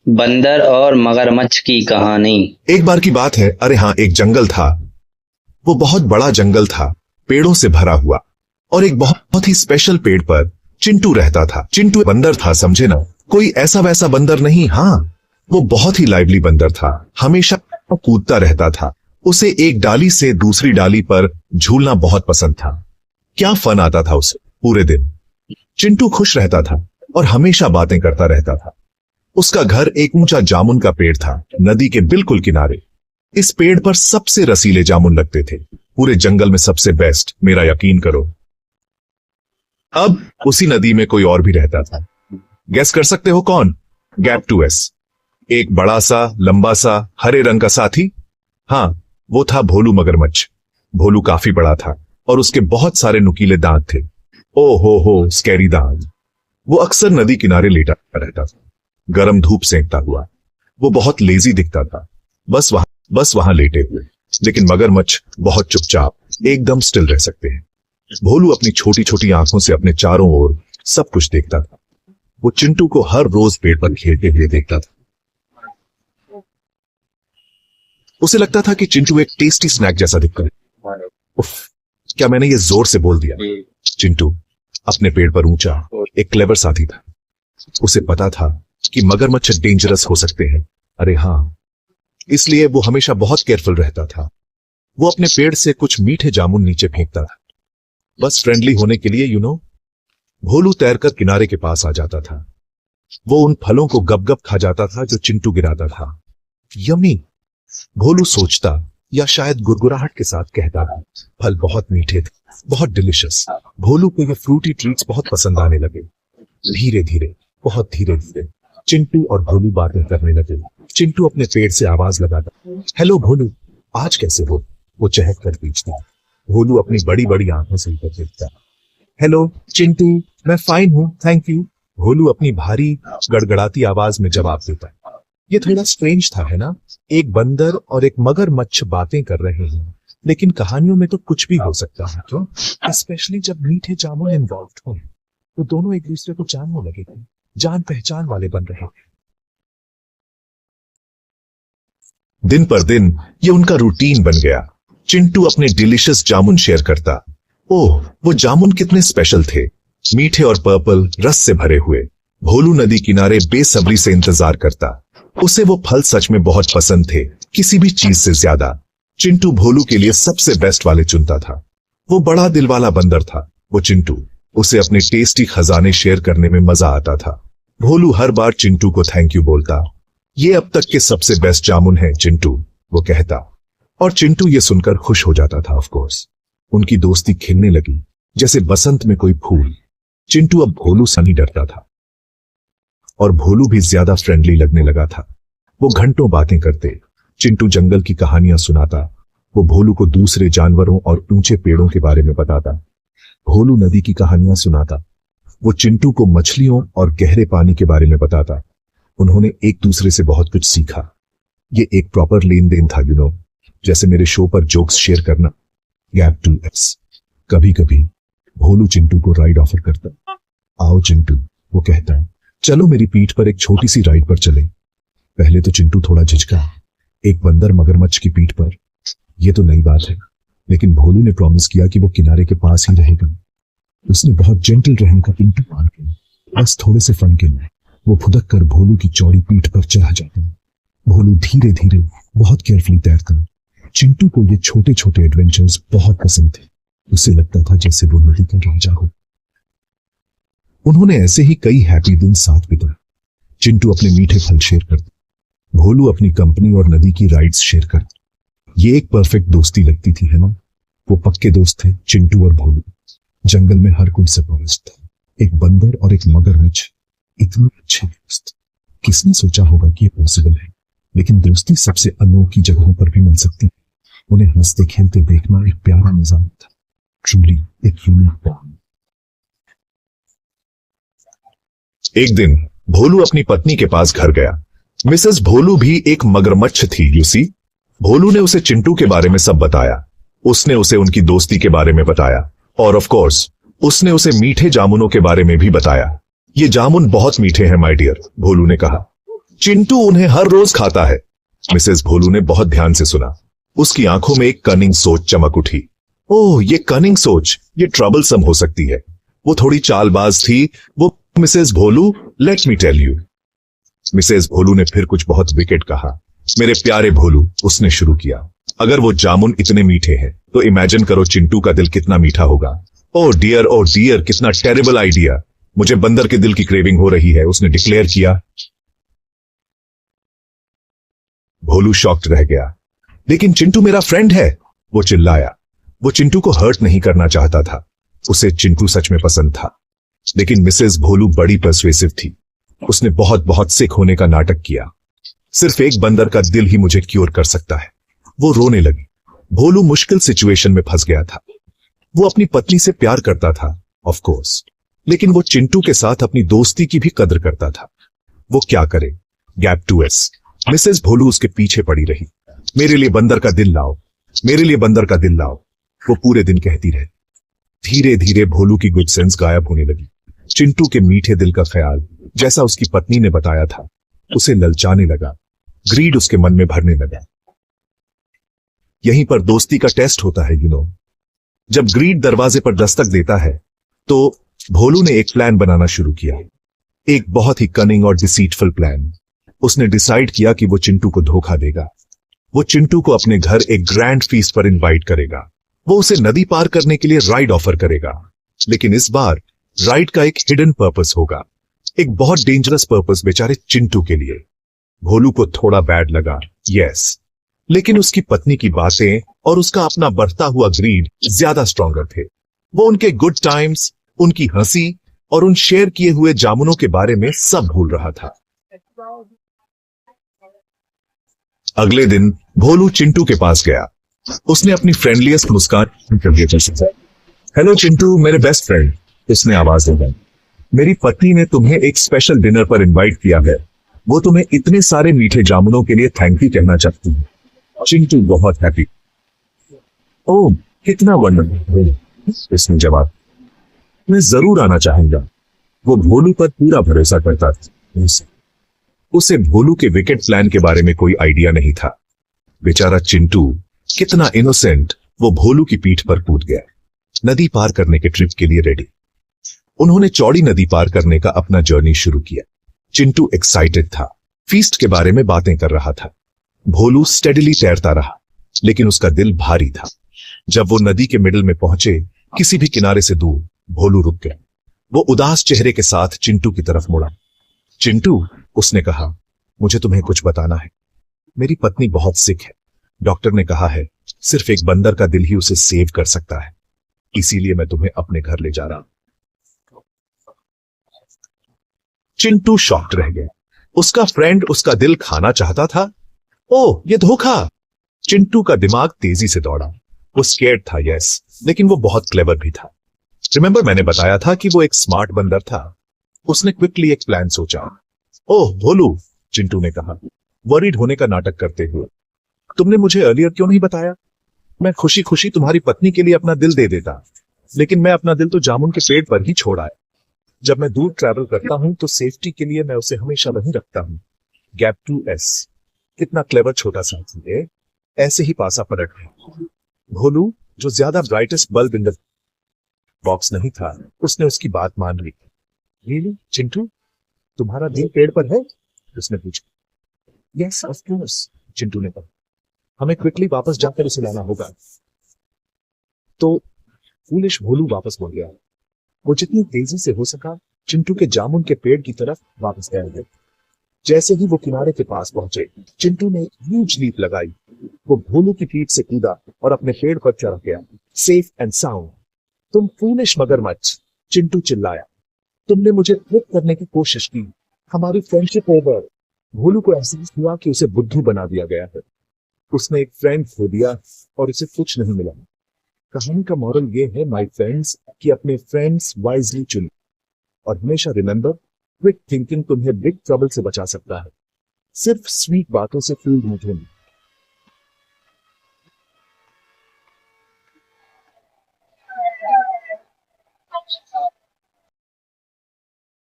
बंदर और मगरमच्छ की कहानी। एक बार की बात है। अरे हाँ, एक जंगल था। वो बहुत बड़ा जंगल था, पेड़ों से भरा हुआ। और एक बहुत ही स्पेशल पेड़ पर चिंटू रहता था। चिंटू बंदर था, समझे ना, कोई ऐसा वैसा बंदर नहीं। हाँ, वो बहुत ही लाइवली बंदर था, हमेशा कूदता रहता था। उसे एक डाली से दूसरी डाली पर झूलना बहुत पसंद था। क्या फन आता था उसे पूरे दिन। चिंटू खुश रहता था और हमेशा बातें करता रहता था। उसका घर एक ऊंचा जामुन का पेड़ था, नदी के बिल्कुल किनारे। इस पेड़ पर सबसे रसीले जामुन लगते थे, पूरे जंगल में सबसे बेस्ट, मेरा यकीन करो। अब उसी नदी में कोई और भी रहता था। गेस कर सकते हो कौन? गैप्टूएस, एक बड़ा सा लंबा सा हरे रंग का साथी। हाँ, वो था भोलू मगरमच्छ। भोलू काफी बड़ा था और उसके बहुत सारे नुकीले दांत थे। ओ हो, स्कैरी दांत। वो अक्सर नदी किनारे लेटा रहता था, गरम धूप सेंकता हुआ। वो बहुत लेजी दिखता था, बस वहां लेटे हुए। लेकिन मगरमच्छ बहुत चुपचाप, एकदम स्टिल रह सकते हैं। भोलू अपनी छोटी छोटी आंखों से अपने चारों ओर सब कुछ देखता था। वो चिंटू को हर रोज पेड़ पर खेलते हुए देखता था। उसे लगता था कि चिंटू एक टेस्टी स्नैक जैसा दिखता है। उफ, क्या मैंने ये जोर से बोल दिया? चिंटू अपने पेड़ पर ऊंचा एक क्लेवर साथी था। उसे पता था कि मगरमच्छ डेंजरस हो सकते हैं। अरे हाँ, इसलिए वो हमेशा बहुत केयरफुल रहता था। वो अपने पेड़ से कुछ मीठे जामुन नीचे फेंकता था, बस फ्रेंडली होने के लिए, भोलू तैरकर किनारे के पास आ जाता था। वो उन फलों को गप गप खा जाता था जो चिंटू गिराता था। यम्मी, भोलू सोचता, या शायद गुरगुराहट के साथ कहता था, फल बहुत मीठे थे, बहुत डिलिशियस। भोलू को ये फ्रूटी ट्रीट्स बहुत पसंद आने लगे। धीरे धीरे, बहुत धीरे धीरे चिंटू और भोलू बातें करने लगे। चिंटू अपने पेड़ से आवाज लगाता, हेलो भोलू, आज कैसे हो? वो चहक कर पूछता। भोलू अपनी बड़ी बड़ी आंखों से ऊपर देखता। हेलो चिंटू, मैं फाइन हूं, थैंक यू। भोलू अपनी भारी गड़गड़ाती आवाज में जवाब देता। ये थोड़ा स्ट्रेंज था, है ना? एक बंदर और एक मगरमच्छ बातें कर रहे हैं, लेकिन कहानियों में तो कुछ भी हो सकता है, क्यों? स्पेशली जब मीठे जामुन इन्वॉल्व हो, तो दोनों एक दूसरे को जानने लगे थे, जान पहचान वाले बन रहे थे। दिन पर दिन ये उनका रूटीन बन गया। चिंटू अपने डिलिशियस जामुन शेयर करता। ओह, वो जामुन कितने स्पेशल थे, मीठे और पर्पल रस से भरे हुए। भोलू नदी किनारे बेसब्री से इंतजार करता। उसे वो फल सच में बहुत पसंद थे, किसी भी चीज से ज्यादा। चिंटू भोलू के लिए सबसे बेस्ट वाले चुनता था। वो बड़ा दिल वाला बंदर था वो चिंटू। उसे अपने टेस्टी खजाने शेयर करने में मजा आता था। भोलू हर बार चिंटू को थैंक यू बोलता। ये अब तक के सबसे बेस्ट जामुन है चिंटू, वो कहता। और चिंटू ये सुनकर खुश हो जाता था। ऑफ कोर्स उनकी दोस्ती खिलने लगी जैसे बसंत में कोई फूल। चिंटू अब भोलू से नहीं डरता था और भोलू भी ज्यादा फ्रेंडली लगने लगा था। वो घंटों बातें करते। चिंटू जंगल की कहानियां सुनाता। वो भोलू को दूसरे जानवरों और ऊंचे पेड़ों के बारे में बताता। भोलू नदी की कहानियां सुनाता। वो चिंटू को मछलियों और गहरे पानी के बारे में बताता। उन्होंने एक दूसरे से बहुत कुछ सीखा। ये एक प्रॉपर लेन देन था, जैसे मेरे शो पर जोक्स शेयर करना। गैप्टूएस। कभी कभी भोलू चिंटू को राइड ऑफर करता। आओ चिंटू, वो कहता, चलो मेरी पीठ पर एक छोटी सी राइड पर चले। पहले तो चिंटू थोड़ा झिझका, एक बंदर मगरमच्छ की पीठ पर, यह तो नई बात है। लेकिन भोलू ने प्रॉमिस किया कि वो किनारे के पास ही रहेगा। उसने बहुत जेंटल रहने का पिंटू मान के, बस थोड़े से फन के लिए वो फुदक कर भोलू की चौड़ी पीठ पर चढ़ जाता। भोलू धीरे धीरे बहुत केयरफुली तैरता। चिंटू को ये छोटे छोटे एडवेंचर्स बहुत पसंद थे। उसे लगता था जैसे वो नदी का राजा हो। उन्होंने ऐसे ही कई हैप्पी दिन साथ बिताए। चिंटू अपने मीठे फल शेयर करता, भोलू अपनी कंपनी और नदी की राइड्स शेयर करता। ये एक परफेक्ट दोस्ती लगती थी, है ना? वो पक्के दोस्त थे चिंटू और भोलू। जंगल में हर कोई सपोर्ट था। एक बंदर और एक मगरमच्छ, इतने अच्छे दोस्त। किसने सोचा होगा कि ये पॉसिबल है? लेकिन दोस्ती सबसे अनोखी जगहों पर भी मिल सकती है। उन्हें हंसते खेलते देखना एक प्यारा नजारा था। ट्रूली एक यूनिक बॉन्ड। एक दिन भोलू अपनी पत्नी के पास घर गया। मिसेस भोलू भी एक मगरमच्छ थी, यूसी। भोलू ने उसे चिंटू के बारे में सब बताया। उसने उसे उनकी दोस्ती के बारे में बताया और ऑफ कोर्स उसने उसे मीठे जामुनों के बारे में भी बताया। ये जामुन बहुत मीठे हैं माय डियर, भोलू ने कहा। चिंटू उन्हें हर रोज खाता है। मिसेस भोलू ने बहुत ध्यान से सुना। उसकी आंखों में एक कनिंग सोच चमक उठी। ओह, ये कनिंग सोच, ये ट्रबलसम हो सकती है। वो थोड़ी चालबाज थी। वो Mrs Bholu, let me tell you. Mrs Bholu ने फिर कुछ बहुत विकेट कहा। मेरे प्यारे भोलू, उसने शुरू किया, अगर वो जामुन इतने मीठे हैं तो इमेजिन करो चिंटू का दिल कितना मीठा होगा। ओह डियर, कितना टेरिबल आइडिया। मुझे बंदर के दिल की क्रेविंग हो रही है, उसने डिक्लेयर किया। भोलू शॉक्ड रह गया। लेकिन चिंटू मेरा फ्रेंड है, वो चिल्लाया। वो चिंटू को हर्ट नहीं करना चाहता था। उसे चिंटू सच में पसंद था। लेकिन मिसेस भोलू बड़ी पर्सुएसिव थी। उसने बहुत बहुत सिक होने का नाटक किया। सिर्फ एक बंदर का दिल ही मुझे क्योर कर सकता है। वो रोने लगी। भोलू मुश्किल सिचुएशन में फंस गया था। वो अपनी पत्नी से प्यार करता था, ऑफ कोर्स, लेकिन वो चिंटू के साथ अपनी दोस्ती की भी कदर करता था। वो क्या करे? Gap 2S। मिसेस भोलू उसके पीछे पड़ी रही। मेरे लिए बंदर का दिल लाओ, मेरे लिए बंदर का दिल लाओ, वो पूरे दिन कहती रही। धीरे धीरे भोलू की गुड सेंस गायब होने लगी। चिंटू के मीठे दिल का ख्याल, जैसा उसकी पत्नी ने बताया था, उसे ललचाने लगा। ग्रीड उसके मन में भरने लगा। यहीं पर दोस्ती का टेस्ट होता है, यू नो। जब ग्रीड दरवाजे पर दस्तक देता है तो भोलू ने एक प्लान बनाना शुरू किया। एक बहुत ही कनिंग और डिसीटफुल प्लान। उसने डिसाइड किया कि वो चिंटू को धोखा देगा। वो चिंटू को अपने घर एक ग्रैंड फीस्ट पर इनवाइट करेगा। वो उसे नदी पार करने के लिए राइड ऑफर करेगा। लेकिन इस बार राइड का एक हिडन पर्पस होगा, एक बहुत डेंजरस पर्पस बेचारे चिंटू के लिए। भोलू को थोड़ा बैड लगा, यस, लेकिन उसकी पत्नी की बातें और उसका अपना बढ़ता हुआ ग्रीड ज्यादा स्ट्रॉन्गर थे। वो उनके गुड टाइम्स, उनकी हंसी और उन शेयर किए हुए जामुनों के बारे में सब भूल रहा था। अगले दिन भोलू चिंटू के पास गया। उसने अपनी फ्रेंडलीएस्ट मुस्कान कर दिया। हेलो चिंटू, मेरे बेस्ट फ्रेंड, उसने आवाज दी। मेरी पत्नी ने तुम्हें एक स्पेशल डिनर पर इनवाइट किया है। वो तुम्हें इतने सारे मीठे जामुनों के लिए थैंक यू कहना चाहती है। चिंटू बहुत हैप्पी। ओह कितना वंडरफुल, इसने जवाब। मैं जरूर आना चाहूंगा। वो भोलू पर पूरा भरोसा करता था। उसे भोलू के विकेट प्लान के बारे में कोई आइडिया नहीं था। बेचारा चिंटू, कितना इनोसेंट, वो भोलू की पीठ पर कूद गया। नदी पार करने के ट्रिप के लिए रेडी। उन्होंने चौड़ी नदी पार करने का अपना जर्नी शुरू किया। चिंटू एक्साइटेड था, फीस्ट के बारे में बातें कर रहा था। भोलू स्टेडिली तैरता रहा, लेकिन उसका दिल भारी था। जब वो नदी के मिडिल में पहुंचे, किसी भी किनारे से दूर, भोलू रुक गया। वो उदास चेहरे के साथ चिंटू की तरफ मुड़ा। चिंटू, उसने कहा, मुझे तुम्हें कुछ बताना है। मेरी पत्नी बहुत सिक है। डॉक्टर ने कहा है सिर्फ एक बंदर का दिल ही उसे सेव कर सकता है। इसीलिए मैं तुम्हें अपने घर ले जा रहा हूं। चिंटू शॉक्ड रह गया। उसका फ्रेंड उसका दिल खाना चाहता था। ओह, ये धोखा। चिंटू का दिमाग तेजी से दौड़ा। वो स्केर्ड था, यस, लेकिन वो बहुत क्लेवर भी था। रिमेंबर, मैंने बताया था कि वो एक स्मार्ट बंदर था। उसने क्विकली एक प्लान सोचा। ओह भोलू, चिंटू ने कहा, वरीड होने का नाटक करते हुए, तुमने मुझे अर्लियर क्यों नहीं बताया? मैं खुशी खुशी तुम्हारी पत्नी के लिए अपना दिल दे देता, लेकिन मैं अपना दिल तो जामुन के पेड़ पर ही छोड़ा है। जब मैं दूर ट्रैवल करता हूं तो सेफ्टी के लिए मैं उसे हमेशा वहीं रखता हूं। Gap 2S। कितना क्लेवर छोटा साथी है, ऐसे ही पासा पलट है। भोलू, जो ज्यादा brightest bulb in the box नहीं था, उसने उसकी बात मान ली। रियली चिंटू, तुम्हारा दिल पेड़ पर है? उसने पूछा। यस ऑफ कोर्स, चिंटू ने कहा। हमें क्विकली वापस जाकर उसे लाना होगा। तो फूलिश भोलू वापस मुड़ गया। वो जितनी तेजी से हो सका चिंटू के जामुन के पेड़ की तरफ वापस गया। जैसे ही वो किनारे के पास पहुंचे, चिंटू ने एक ह्यूज लीप लगाई। वो भोलू की पीठ से कूदा और अपने पेड़ पर चढ़ गया, सेफ एंड साउंड। तुम फूलिश मगरमच्छ, चिंटू चिल्लाया। तुमने मुझे ट्रिक करने की कोशिश की। हमारी फ्रेंडशिप ओवर। भोलू को एहसास हुआ कि उसे बुद्धू बना दिया गया है। उसने एक फ्रेंड खो दिया और उसे कुछ नहीं मिला। कहानी का मॉरल ये है माय फ्रेंड्स, कि अपने फ्रेंड्स वाइजली चुनो। और हमेशा रिमेंबर, क्विक थिंकिंग तुम्हें बिग ट्रबल से बचा सकता है। सिर्फ स्वीट बातों से फूल नहीं।